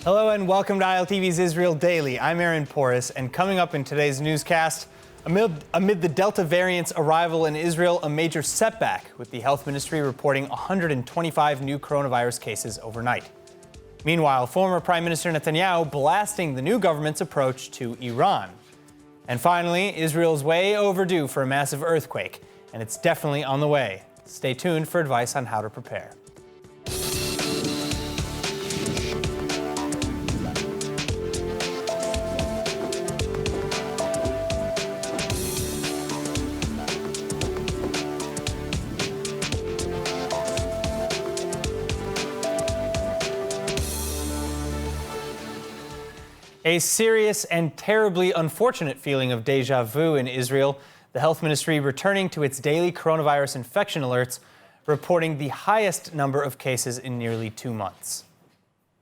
Hello and welcome to ILTV's Israel Daily. I'm Aaron Porras, and coming up in today's newscast, amid the Delta variant's arrival in Israel, a major setback, with the health ministry reporting 125 new coronavirus cases overnight. Meanwhile, former Prime Minister Netanyahu blasting the new government's approach to Iran. And finally, Israel's way overdue for a massive earthquake, and it's definitely on the way. Stay tuned for advice on how to prepare. A serious and terribly unfortunate feeling of déjà vu in Israel, the health ministry returning to its daily coronavirus infection alerts, reporting the highest number of cases in nearly 2 months.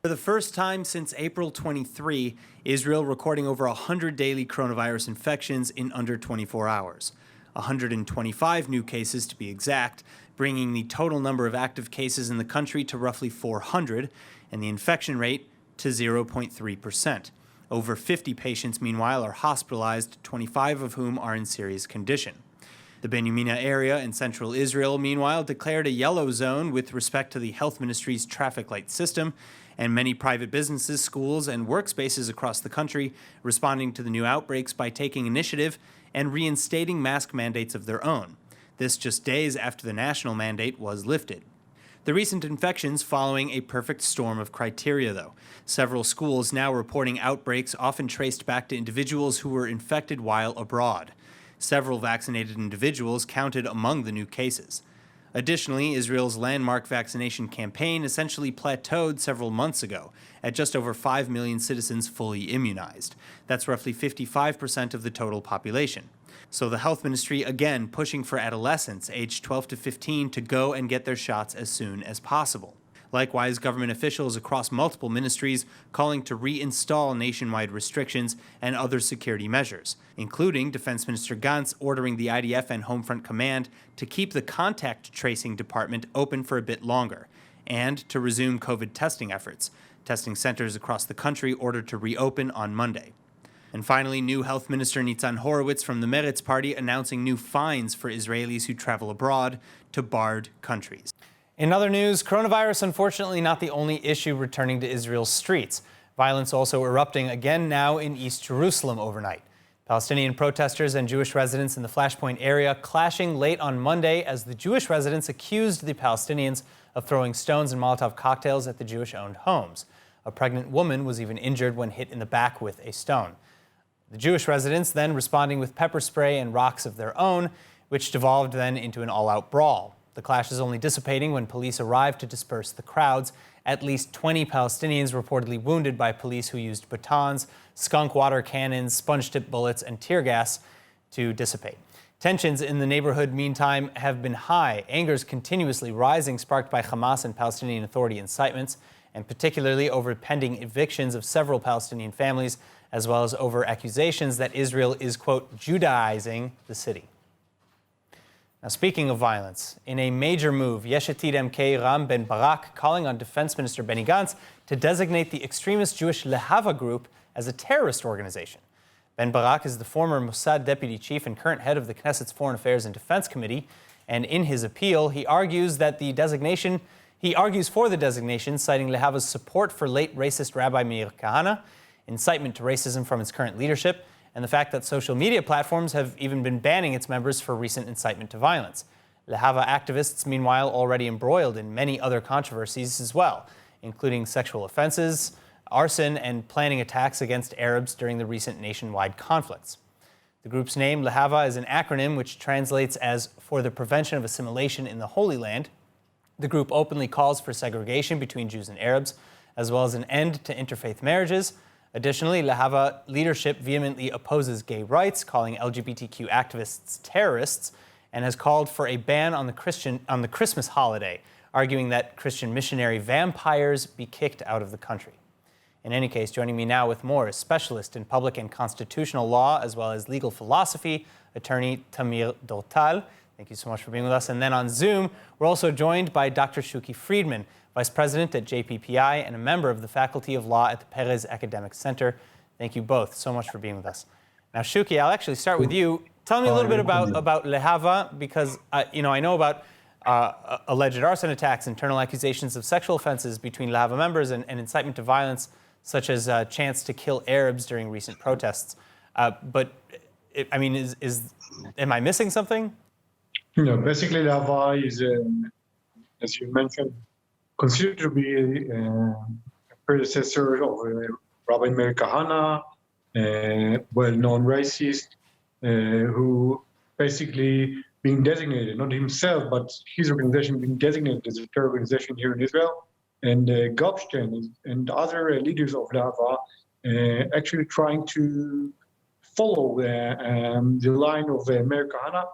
For the first time since April 23, Israel recording over 100 daily coronavirus infections in under 24 hours. 125 new cases to be exact, bringing the total number of active cases in the country to roughly 400, and the infection rate to 0.3%. Over 50 patients, meanwhile, are hospitalized, 25 of whom are in serious condition. The Benyamina area in central Israel, meanwhile, declared a yellow zone with respect to the health ministry's traffic light system, and many private businesses, schools, and workspaces across the country responding to the new outbreaks by taking initiative and reinstating mask mandates of their own. This just days after the national mandate was lifted. The recent infections following a perfect storm of criteria, though. Several schools now reporting outbreaks often traced back to individuals who were infected while abroad. Several vaccinated individuals counted among the new cases. Additionally, Israel's landmark vaccination campaign essentially plateaued several months ago, at just over 5 million citizens fully immunized. That's roughly 55% of the total population. So the health ministry again pushing for adolescents aged 12 to 15 to go and get their shots as soon as possible. Likewise, government officials across multiple ministries calling to reinstall nationwide restrictions and other security measures, including Defense Minister Gantz ordering the IDF and Homefront Command to keep the contact tracing department open for a bit longer, and to resume COVID testing efforts. Testing centers across the country ordered to reopen on Monday. And finally, new Health Minister Nitzan Horowitz from the Meretz party announcing new fines for Israelis who travel abroad to barred countries. In other news, coronavirus unfortunately not the only issue returning to Israel's streets. Violence also erupting again now in East Jerusalem overnight. Palestinian protesters and Jewish residents in the Flashpoint area clashing late on Monday as the Jewish residents accused the Palestinians of throwing stones and Molotov cocktails at the Jewish-owned homes. A pregnant woman was even injured when hit in the back with a stone. The Jewish residents then responding with pepper spray and rocks of their own, which devolved then into an all-out brawl. The clash is only dissipating when police arrived to disperse the crowds. At least 20 Palestinians reportedly wounded by police who used batons, skunk water cannons, sponge-tip bullets, and tear gas to dissipate. Tensions in the neighborhood, meantime, have been high. Anger is continuously rising, sparked by Hamas and Palestinian Authority incitements, and particularly over pending evictions of several Palestinian families, as well as over accusations that Israel is, quote, Judaizing the city. Now, speaking of violence, in a major move, Yesh Atid MK Ram Ben Barak calling on Defense Minister Benny Gantz to designate the extremist Jewish Lehava group as a terrorist organization. Ben Barak is the former Mossad deputy chief and current head of the Knesset's Foreign Affairs and Defense Committee, and in his appeal, he argues for the designation, citing Lehava's support for late racist Rabbi Meir Kahane, incitement to racism from its current leadership, and the fact that social media platforms have even been banning its members for recent incitement to violence. Lehava activists, meanwhile, already embroiled in many other controversies as well, including sexual offenses, arson, and planning attacks against Arabs during the recent nationwide conflicts. The group's name, Lehava, is an acronym which translates as For the Prevention of Assimilation in the Holy Land. The group openly calls for segregation between Jews and Arabs, as well as an end to interfaith marriages. Additionally, Lehava leadership vehemently opposes gay rights, calling LGBTQ activists terrorists, and has called for a ban on the Christmas holiday, arguing that Christian missionary vampires be kicked out of the country. In any case, joining me now with more is specialist in public and constitutional law, as well as legal philosophy, attorney Tamir Dortal. Thank you so much for being with us. And then on Zoom, we're also joined by Dr. Shuki Friedman, Vice President at JPPI and a member of the Faculty of Law at the Perez Academic Center. Thank you both so much for being with us. Now, Shuki, I'll actually start with you. Tell me a little bit about Lehava, because I know about alleged arson attacks, internal accusations of sexual offenses between Lehava members, and incitement to violence, such as chants to kill Arabs during recent protests. Am I missing something? Basically, Lehava is, as you mentioned, considered to be a predecessor of Rabbi Meir Kahana, well-known racist, who basically being designated, not himself, but his organization being designated as a terror organization here in Israel. And Gopstein and other leaders of Lehava actually trying to follow the line of Meir Kahana,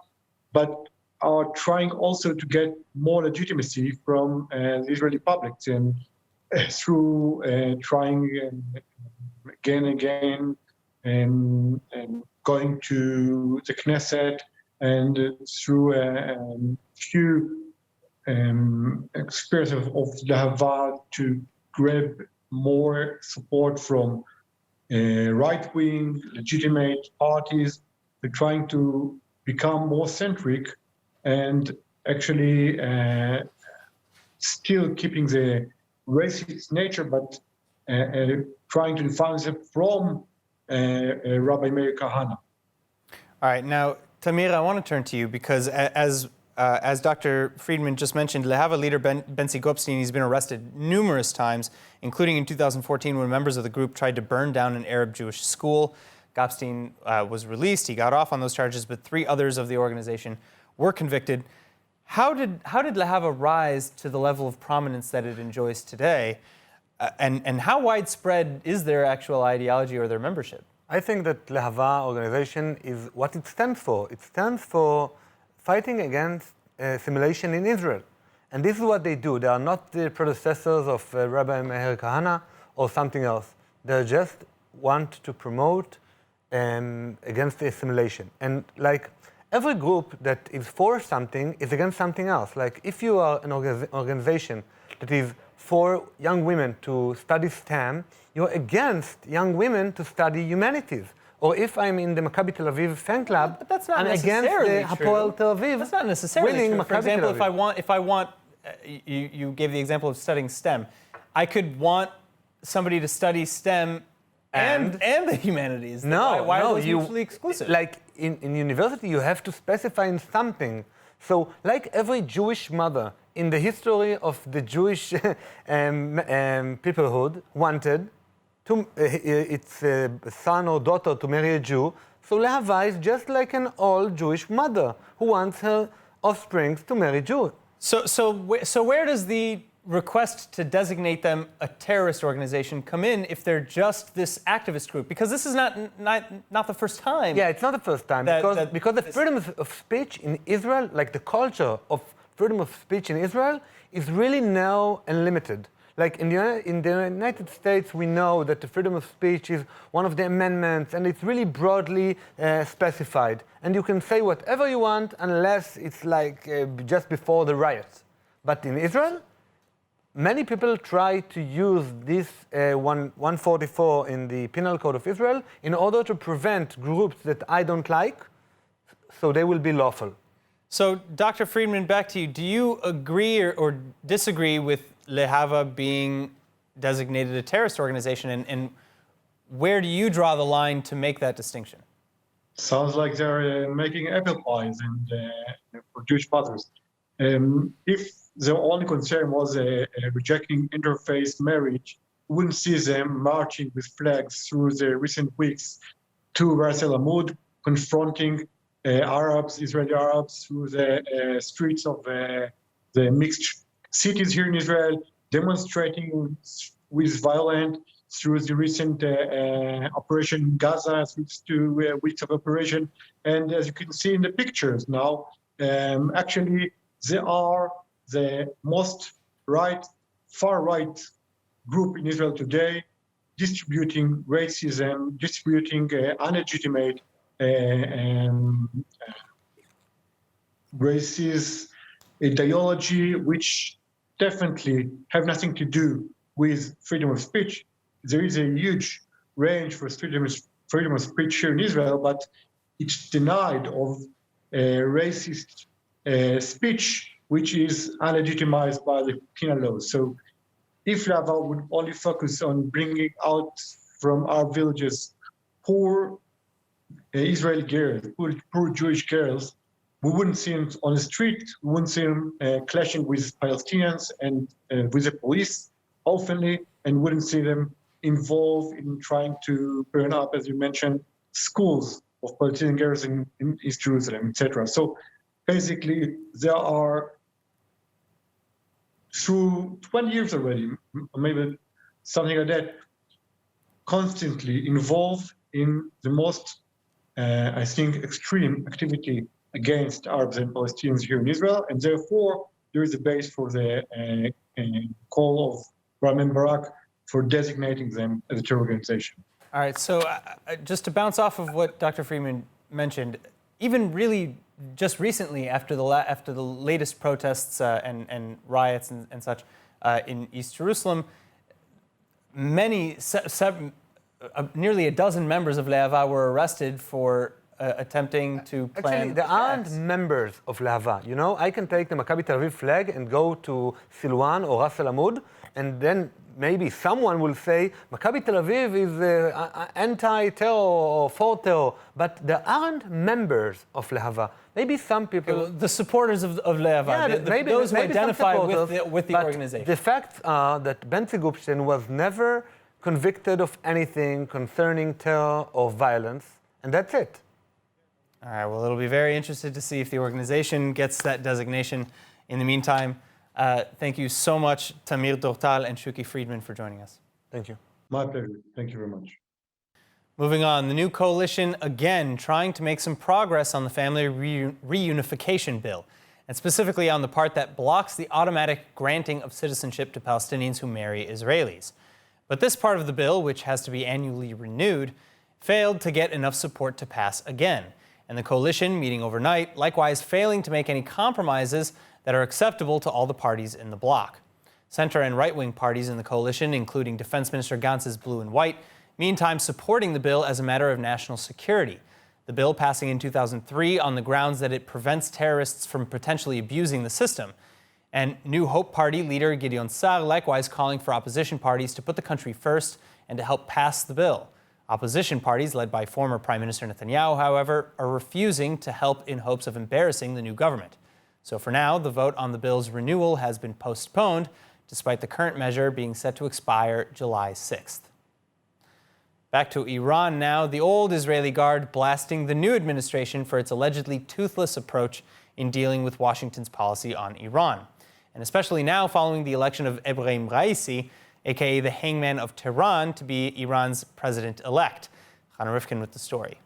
but are trying also to get more legitimacy from the Israeli public, and through trying again and again and going to the Knesset, and through a few experiences of Lehava to grab more support from right-wing, legitimate parties. They're trying to become more centric and actually still keeping the racist nature, but trying to define them from Rabbi Meir Kahana. All right, now, Tamir, I want to turn to you because as Dr. Friedman just mentioned, Lehava leader Benzi Gopstein, he's been arrested numerous times, including in 2014 when members of the group tried to burn down an Arab Jewish school. Gopstein was released. He got off on those charges, but 3 others of the organization were convicted. How did Lehava rise to the level of prominence that it enjoys today? And how widespread is their actual ideology or their membership? I think that Lehava organization is what it stands for. It stands for fighting against assimilation in Israel. And this is what they do. They are not the predecessors of Rabbi Meir Kahana or something else. They just want to promote against the assimilation. And like every group that is for something is against something else. Like if you are an organization that is for young women to study STEM, you're against young women to study humanities. Or if I'm in the Maccabi Tel Aviv fan club, but that's not I'm against necessarily the Hapoel Tel Aviv. That's not necessarily winning true. For Maccabi example, Tel Aviv. if I want, you gave the example of studying STEM. I could want somebody to study STEM and the humanities. No, why no, are those mutually exclusive? Like in university, you have to specify in something. So, like every Jewish mother in the history of the Jewish peoplehood wanted to its son or daughter to marry a Jew, so Lehava is just like an old Jewish mother who wants her offspring to marry Jew. So where does the request to designate them a terrorist organization come in if they're just this activist group? Because this is not the first time. Yeah, it's not the first time because the freedom of speech in Israel, like the culture of freedom of speech in Israel, is really now unlimited. Like in the United States, we know that the freedom of speech is one of the amendments, and it's really broadly specified. And you can say whatever you want unless it's like just before the riots. But in Israel, many people try to use this 144 in the Penal Code of Israel in order to prevent groups that I don't like, so they will be lawful. So, Dr. Friedman, back to you. Do you agree or disagree with Lehava being designated a terrorist organization, and where do you draw the line to make that distinction? Sounds like they're making apple pies and for Jewish fathers. If the only concern was rejecting interfaith marriage, we wouldn't see them marching with flags through the recent weeks to Ras El Amud, confronting Israeli Arabs, through the streets of the mixed cities here in Israel, demonstrating with violence through the recent operation in Gaza, through 2 weeks of operation. And as you can see in the pictures now, actually they are the most far right group in Israel today, distributing racism, distributing illegitimate racist ideology, which definitely have nothing to do with freedom of speech. There is a huge range for freedom of speech here in Israel, but it's denied of racist speech, which is unlegitimized by the penal laws. So if Lehava would only focus on bringing out from our villages poor Israeli girls, poor Jewish girls, we wouldn't see them on the street, we wouldn't see them clashing with Palestinians and with the police openly, and wouldn't see them involved in trying to burn up, as you mentioned, schools of Palestinian girls in East Jerusalem, etc. So basically, there are, through 20 years already, maybe something like that, constantly involved in the most, I think, extreme activity against Arabs and Palestinians here in Israel, and therefore there is a base for the call of Rami Barak for designating them as a terror organization. All right, so just to bounce off of what Dr. Friedman mentioned, even really just recently after the latest protests and riots and such in East Jerusalem, nearly a dozen members of Lehava were arrested for attempting to plan. Actually, they aren't members of Lehava. You know, I can take the Maccabi Tel Aviv flag and go to Silwan or Ras Al Amud, and then maybe someone will say Maccabi Tel Aviv is anti-terror or for terror, but they aren't members of Lehava. Maybe some people, the supporters of Lehava, maybe those who maybe identify with the but organization. The facts are that Benzi Gupshin was never convicted of anything concerning terror or violence, and that's it. All right, well, it'll be very interesting to see if the organization gets that designation. In the meantime, thank you so much, Tamir Dortal and Shuki Friedman, for joining us. Thank you. My pleasure. Thank you very much. Moving on, the new coalition again trying to make some progress on the family reunification bill, and specifically on the part that blocks the automatic granting of citizenship to Palestinians who marry Israelis. But this part of the bill, which has to be annually renewed, failed to get enough support to pass again. And the coalition, meeting overnight, likewise failing to make any compromises that are acceptable to all the parties in the bloc. Center and right-wing parties in the coalition, including Defense Minister Gantz's Blue and White, meantime supporting the bill as a matter of national security. The bill passing in 2003 on the grounds that it prevents terrorists from potentially abusing the system. And New Hope Party leader Gideon Sa'ar likewise calling for opposition parties to put the country first and to help pass the bill. Opposition parties, led by former Prime Minister Netanyahu, however, are refusing to help in hopes of embarrassing the new government. So for now, the vote on the bill's renewal has been postponed, despite the current measure being set to expire July 6th. Back to Iran now, the old Israeli Guard blasting the new administration for its allegedly toothless approach in dealing with Washington's policy on Iran. And especially now following the election of Ebrahim Raisi, aka the hangman of Tehran, to be Iran's president-elect. Hannah Rifkin with the story.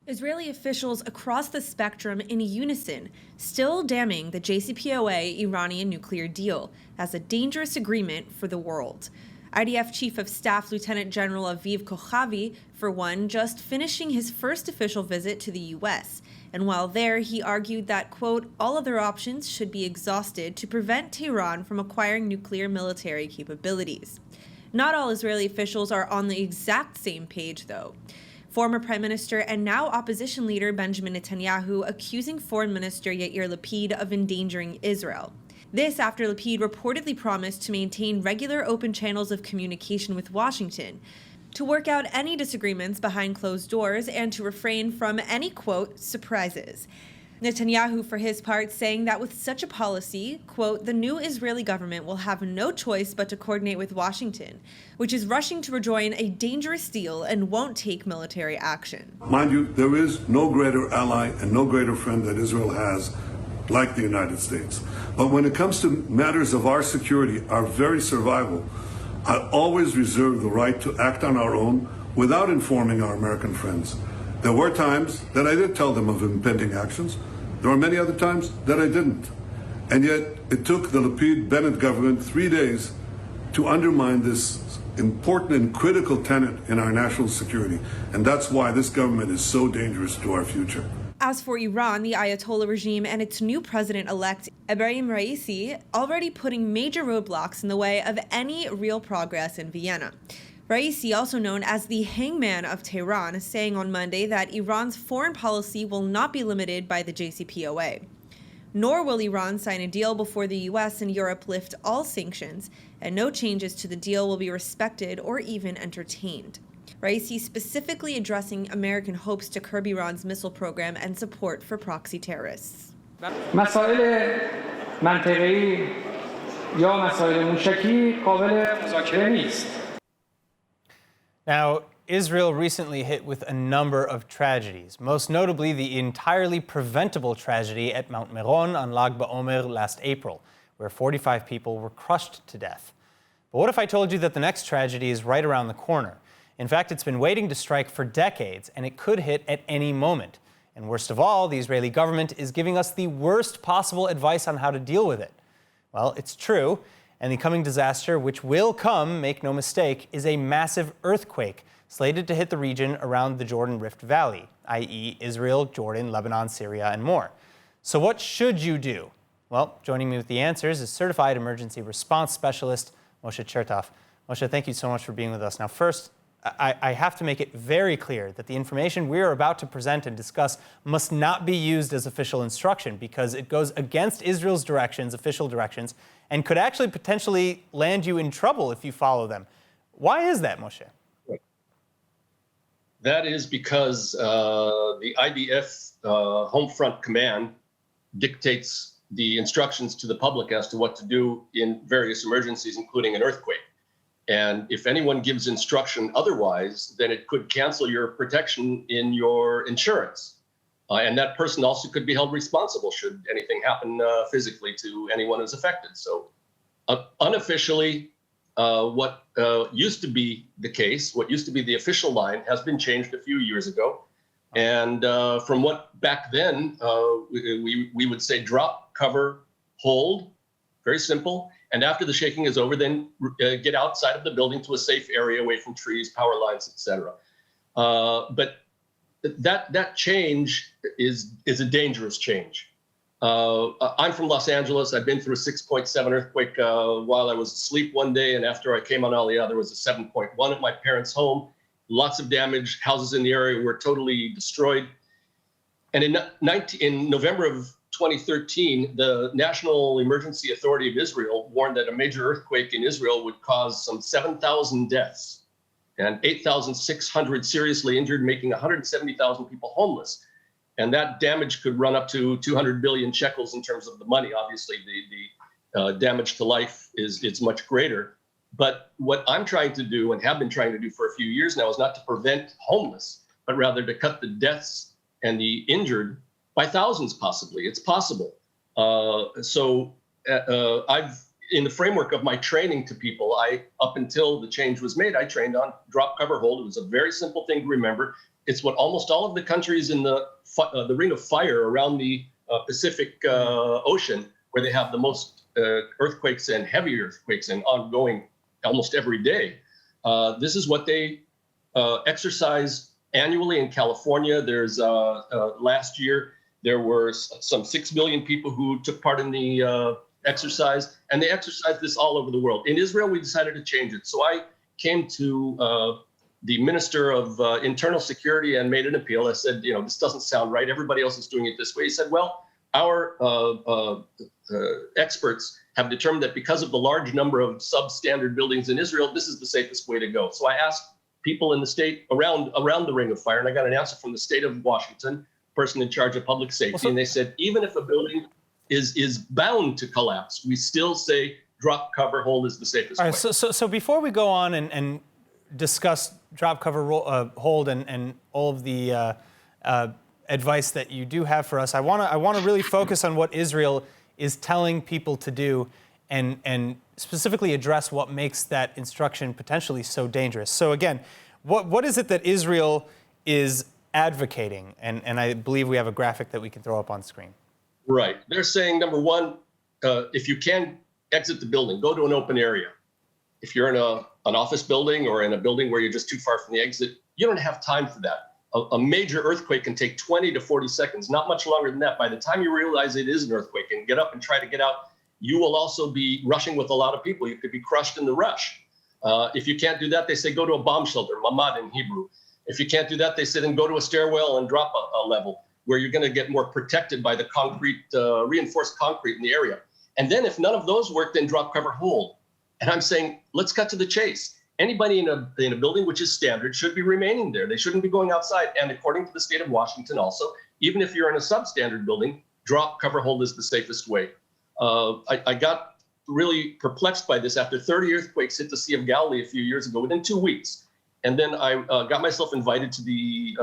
Israeli officials across the spectrum in unison still damning the JCPOA Iranian nuclear deal as a dangerous agreement for the world. IDF Chief of Staff Lieutenant General Aviv Kochavi, for one, just finishing his first official visit to the U.S., and while there, he argued that, quote, all other options should be exhausted to prevent Tehran from acquiring nuclear military capabilities. Not all Israeli officials are on the exact same page, though. Former Prime Minister and now opposition leader Benjamin Netanyahu accusing Foreign Minister Yair Lapid of endangering Israel. This after Lapid reportedly promised to maintain regular open channels of communication with Washington, to work out any disagreements behind closed doors, and to refrain from any, quote, surprises. Netanyahu, for his part, saying that with such a policy, quote, the new Israeli government will have no choice but to coordinate with Washington, which is rushing to rejoin a dangerous deal and won't take military action. Mind you, there is no greater ally and no greater friend that Israel has like the United States. But when it comes to matters of our security, our very survival, I always reserve the right to act on our own without informing our American friends. There were times that I did tell them of impending actions. There were many other times that I didn't. And yet it took the Lapid-Bennett government 3 days to undermine this important and critical tenet in our national security. And that's why this government is so dangerous to our future. As for Iran, the Ayatollah regime and its new president-elect, Ebrahim Raisi, already putting major roadblocks in the way of any real progress in Vienna. Raisi, also known as the hangman of Tehran, saying on Monday that Iran's foreign policy will not be limited by the JCPOA. Nor will Iran sign a deal before the US and Europe lift all sanctions, and no changes to the deal will be respected or even entertained. Raisi specifically addressing American hopes to curb Iran's missile program and support for proxy terrorists. مسائل منطقه‌ای یا مسائل موشکی قابل مذاکره نیست. Now, Israel recently hit with a number of tragedies, most notably the entirely preventable tragedy at Mount Meron on Lag BaOmer last April, where 45 people were crushed to death. But what if I told you that the next tragedy is right around the corner? In fact, it's been waiting to strike for decades, and it could hit at any moment. And worst of all, the Israeli government is giving us the worst possible advice on how to deal with it. Well, it's true, and the coming disaster, which will come, make no mistake, is a massive earthquake slated to hit the region around the Jordan Rift Valley, i.e. Israel, Jordan, Lebanon, Syria, and more. So what should you do? Well, joining me with the answers is certified emergency response specialist Moshe Chertoff. Moshe, thank you so much for being with us. Now, first, I have to make it very clear that the information we are about to present and discuss must not be used as official instruction because it goes against Israel's directions, official directions, and could actually potentially land you in trouble if you follow them. Why is that, Moshe? That is because the IDF Home Front Command dictates the instructions to the public as to what to do in various emergencies, including an earthquake. And if anyone gives instruction otherwise, then it could cancel your protection in your insurance. And that person also could be held responsible should anything happen physically to anyone who's affected. So unofficially, what used to be the case, what used to be the official line has been changed a few years ago. And from what back then, we would say drop, cover, hold, very simple. And after the shaking is over, then get outside of the building to a safe area away from trees, power lines, etc. But that change is a dangerous change. I'm from Los Angeles. I've been through a 6.7 earthquake while I was asleep one day. And after I came on Aliyah, there was a 7.1 at my parents' home. Lots of damage. Houses in the area were totally destroyed. And in November of 2013, the National Emergency Authority of Israel warned that a major earthquake in Israel would cause some 7,000 deaths and 8,600 seriously injured, making 170,000 people homeless. And that damage could run up to 200 billion shekels in terms of the money. Obviously, the damage to life is much greater. But what I'm trying to do and have been trying to do for a few years now is not to prevent homeless, but rather to cut the deaths and the injured by thousands, possibly. It's possible. I've, in the framework of my training to people, up until the change was made, I trained on drop, cover, hold. It was a very simple thing to remember. It's what almost all of the countries in the Ring of Fire around the Pacific Ocean, where they have the most earthquakes and heavy earthquakes and ongoing almost every day. This is what they exercise annually in California. There's last year, there were some 6 million people who took part in the exercise, and they exercised this all over the world. In Israel, we decided to change it. So I came to the Minister of Internal Security and made an appeal. I said, this doesn't sound right. Everybody else is doing it this way. He said, well, our experts have determined that because of the large number of substandard buildings in Israel, this is the safest way to go. So I asked people in the state around the Ring of Fire, and I got an answer from the state of Washington, person in charge of public safety, and they said, even if a building is bound to collapse, we still say drop, cover, hold is the safest way. So before we go on and discuss drop, cover, hold, and all of the advice that you do have for us, I want to really focus on what Israel is telling people to do, and specifically address what makes that instruction potentially so dangerous. So again, what is it that Israel is advocating? And I believe we have a graphic that we can throw up on screen. Right. They're saying, number one, if you can exit the building, go to an open area. If you're in an office building or in a building where you're just too far from the exit, you don't have time for that. a major earthquake can take 20 to 40 seconds, not much longer than that. By the time you realize it is an earthquake and get up and try to get out, you will also be rushing with a lot of people. You could be crushed in the rush. If you can't do that, they say go to a bomb shelter, mamad in Hebrew. If you can't do that, they say then go to a stairwell and drop a level where you're going to get more protected by the concrete, reinforced concrete in the area. And then if none of those work, then drop, cover, hold. And I'm saying, let's cut to the chase. Anybody in a building which is standard should be remaining there. They shouldn't be going outside. And according to the state of Washington also, even if you're in a substandard building, drop, cover, hold is the safest way. I got really perplexed by this after 30 earthquakes hit the Sea of Galilee a few years ago within 2 weeks. And then I got myself invited to the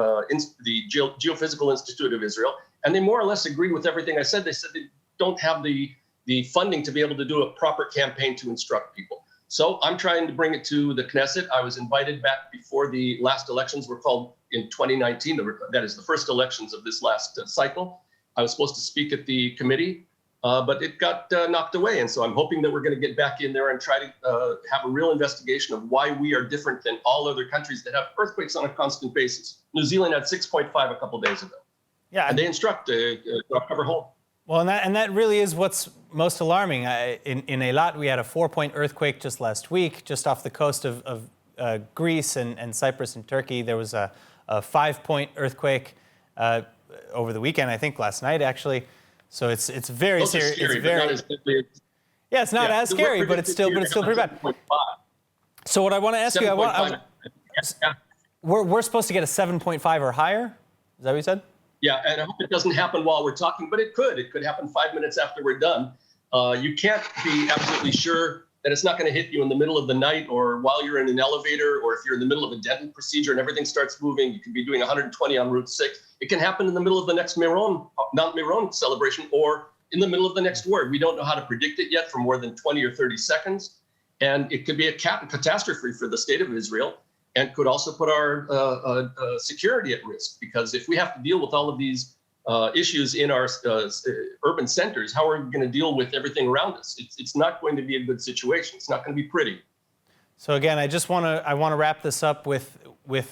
Geophysical Institute of Israel, and they more or less agreed with everything I said. They said they don't have the funding to be able to do a proper campaign to instruct people. So I'm trying to bring it to the Knesset. I was invited back before the last elections were called in 2019. That is the first elections of this last cycle. I was supposed to speak at the committee, but it got knocked away. And so I'm hoping that we're going to get back in there and try to have a real investigation of why we are different than all other countries that have earthquakes on a constant basis. New Zealand had 6.5 a couple of days ago. Yeah, and they instruct drop, cover, hold. Well, and that really is what's most alarming. In Eilat, we had a 4-point earthquake just last week, just off the coast of Greece and Cyprus and Turkey. There was a 5-point earthquake over the weekend, I think last night actually. So it's very serious. It's very, yeah, it's not as scary, but it's still pretty bad. So what I want to ask you, we're supposed to get a 7.5 or higher. Is that what you said? Yeah, and I hope it doesn't happen while we're talking, but it could. It could happen 5 minutes after we're done. You can't be absolutely sure that it's not going to hit you in the middle of the night or while you're in an elevator, or if you're in the middle of a dental procedure and everything starts moving. You could be doing 120 on Route 6. It can happen in the middle of the next Mount Meron celebration or in the middle of the next word. We don't know how to predict it yet for more than 20 or 30 seconds. And it could be a catastrophe for the state of Israel, and could also put our security at risk, because if we have to deal with all of these issues in our urban centers, how are we going to deal with everything around us? It's not going to be a good situation. It's not going to be pretty. So again, I want to wrap this up with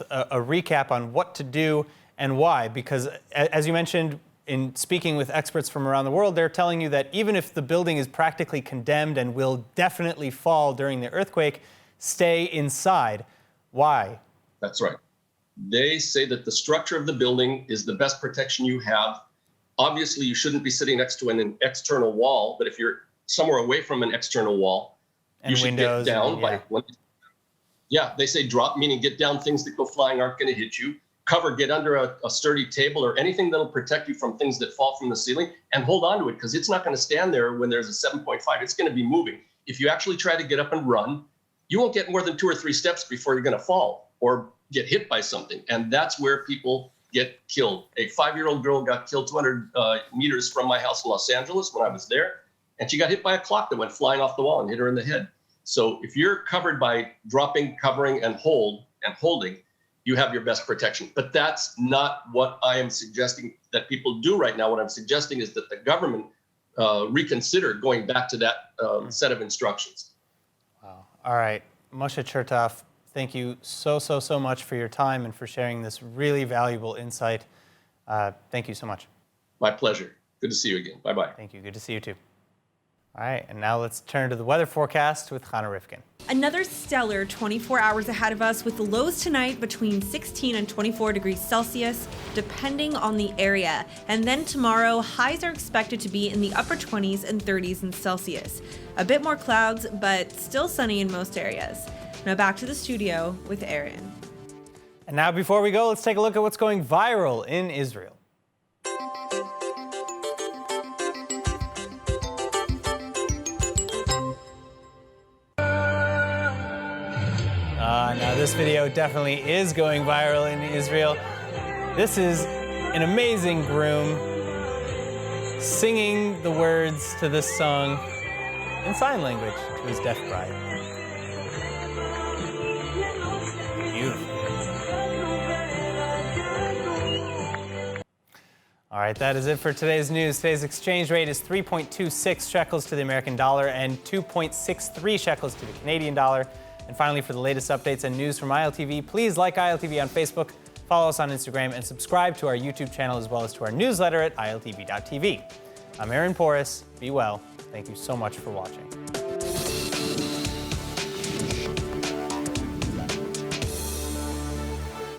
a recap on what to do and why, because as you mentioned, in speaking with experts from around the world, they're telling you that even if the building is practically condemned and will definitely fall during the earthquake, stay inside. Why? That's right. They say that the structure of the building is the best protection you have. Obviously, you shouldn't be sitting next to an external wall, but if you're somewhere away from an external wall, you should get down. Yeah, they say drop, meaning get down. Things that go flying aren't going to hit you. Cover, get under a sturdy table or anything that'll protect you from things that fall from the ceiling, and hold on to it, because it's not going to stand there when there's a 7.5. It's going to be moving. If you actually try to get up and run, you won't get more than 2 or 3 steps before you're going to fall or get hit by something. And that's where people get killed. A 5-year-old girl got killed 200 meters from my house in Los Angeles when I was there. And she got hit by a clock that went flying off the wall and hit her in the head. So if you're covered by dropping, covering, and holding, you have your best protection. But that's not what I am suggesting that people do right now. What I'm suggesting is that the government reconsider going back to that set of instructions. Wow. All right. Moshe Chertoff, thank you so much for your time and for sharing this really valuable insight. Thank you so much. My pleasure. Good to see you again. Bye-bye. Thank you. Good to see you too. All right, and now let's turn to the weather forecast with Chana Rifkin. Another stellar 24 hours ahead of us, with the lows tonight between 16 and 24 degrees Celsius, depending on the area. And then tomorrow, highs are expected to be in the upper 20s and 30s in Celsius. A bit more clouds, but still sunny in most areas. Now back to the studio with Aaron. And now before we go, let's take a look at what's going viral in Israel. Now this video definitely is going viral in Israel. This is an amazing groom singing the words to this song in sign language to his deaf bride. Beautiful. All right, that is it for today's news. Today's exchange rate is 3.26 shekels to the American dollar and 2.63 shekels to the Canadian dollar. And finally, for the latest updates and news from ILTV, please like ILTV on Facebook, Follow us on Instagram and subscribe to our YouTube channel as well as to our newsletter at iltv.tv. I'm Aaron Porras. Be well. Thank you so much for watching.